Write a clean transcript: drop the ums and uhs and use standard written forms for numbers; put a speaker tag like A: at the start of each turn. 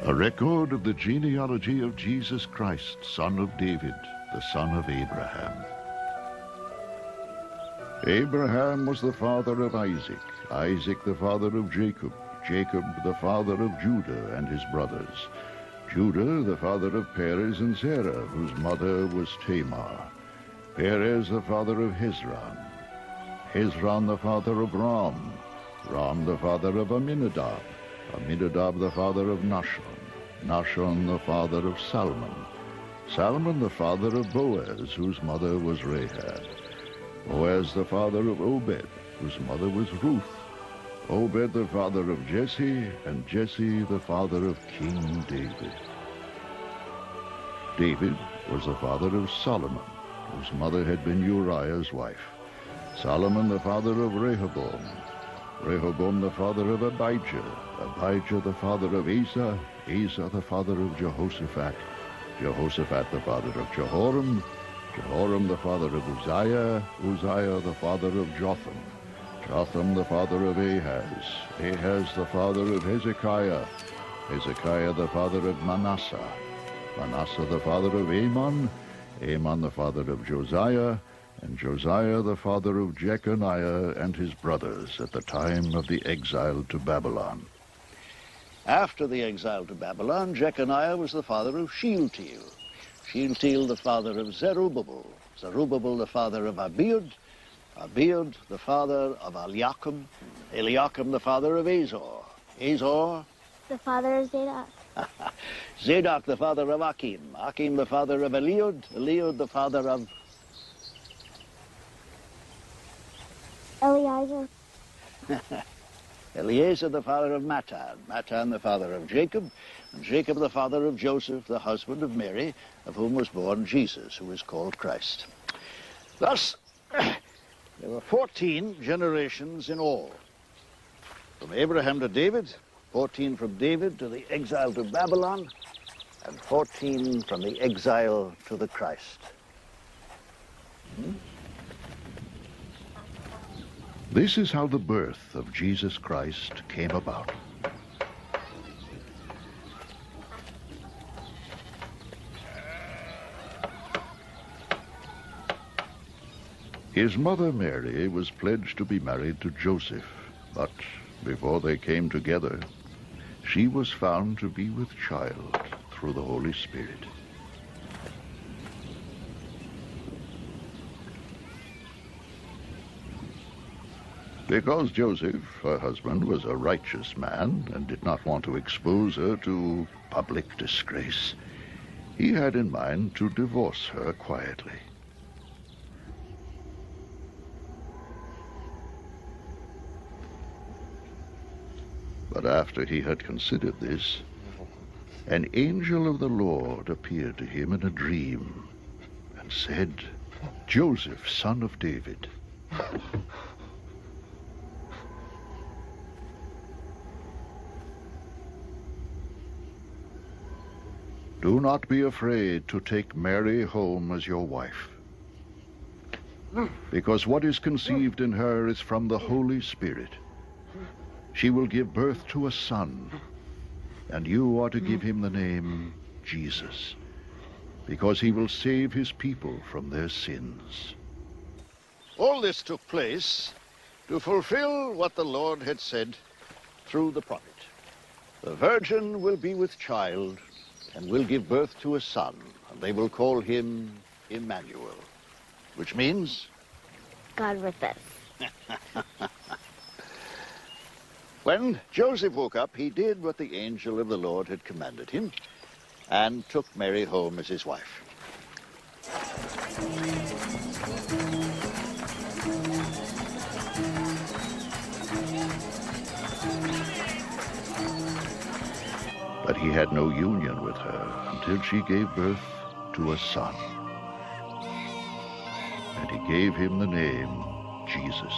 A: A record of the genealogy of Jesus Christ, son of David, the son of Abraham. Abraham was the father of Isaac, Isaac the father of Jacob, Jacob the father of Judah and his brothers, Judah the father of Perez and Zerah, whose mother was Tamar, Perez the father of Ḥesron, Ḥesron the father of Ram, Ram the father of Għamminadab, Għamminadab the father of Naḥson, Naḥson the father of Salmon, Salmon the father of Bog'az, whose mother was Raḥab, Bog'az the father of Għobed, whose mother was Ruth, Għobed the father of Ġesse, and Ġesse the father of King David. David was the father of Solomon, whose mother had been Uriah's wife. Solomon the father of Rehoboam, Rehoboam the father of Abijah, Abijah the father of Asa, Asa the father of Jehoshaphat, Jehoshaphat the father of Jehoram, Jehoram the father of Uzziah, Uzziah the father of Jotham, Jotham the father of Ahaz, Ahaz the father of Hezekiah, Hezekiah the father of Manasseh, Manasseh the father of Amon, Amon the father of Josiah, and Josiah the father of Jeconiah and his brothers at the time of the exile to Babylon.
B: After the exile to Babylon, Jeconiah was the father of Shealtiel, Shealtiel the father of Zerubbabel, Zerubbabel the father of Abiud, Abiud the father of Eliakim, Eliakim the father of Azor, Azor
C: the father of Zadok,
B: Zadok the father of Akim, Akim the father of Eliud, Eliud the father of
C: Eliezer,
B: Eliezer the father of Mattan, Mattan the father of Jacob, and Jacob the father of Joseph, the husband of Mary, of whom was born Jesus, who is called Christ. Thus, there were 14 generations in all. From Abraham to David, 14 from David to the exile to Babylon, and 14 from the exile to the Christ.
A: This is how the birth of Jesus Christ came about. His mother Mary was pledged to be married to Joseph, but before they came together, she was found to be with child through the Holy Spirit. Because Joseph, her husband, was a righteous man and did not want to expose her to public disgrace, he had in mind to divorce her quietly. But after he had considered this, an angel of the Lord appeared to him in a dream and said, "Joseph, son of David, do not be afraid to take Mary home as your wife, because what is conceived in her is from the Holy Spirit. She will give birth to a son, and you are to give him the name Jesus, because he will save his people from their sins."
B: All this took place to fulfill what the Lord had said through the prophet. The virgin will be with child and will give birth to a son, and they will call him Emmanuel, which means
C: God with us.
B: When Joseph woke up, he did what the angel of the Lord had commanded him and took Mary home as his wife.
A: But he had no union with her until she gave birth to a son. And he gave him the name Jesus.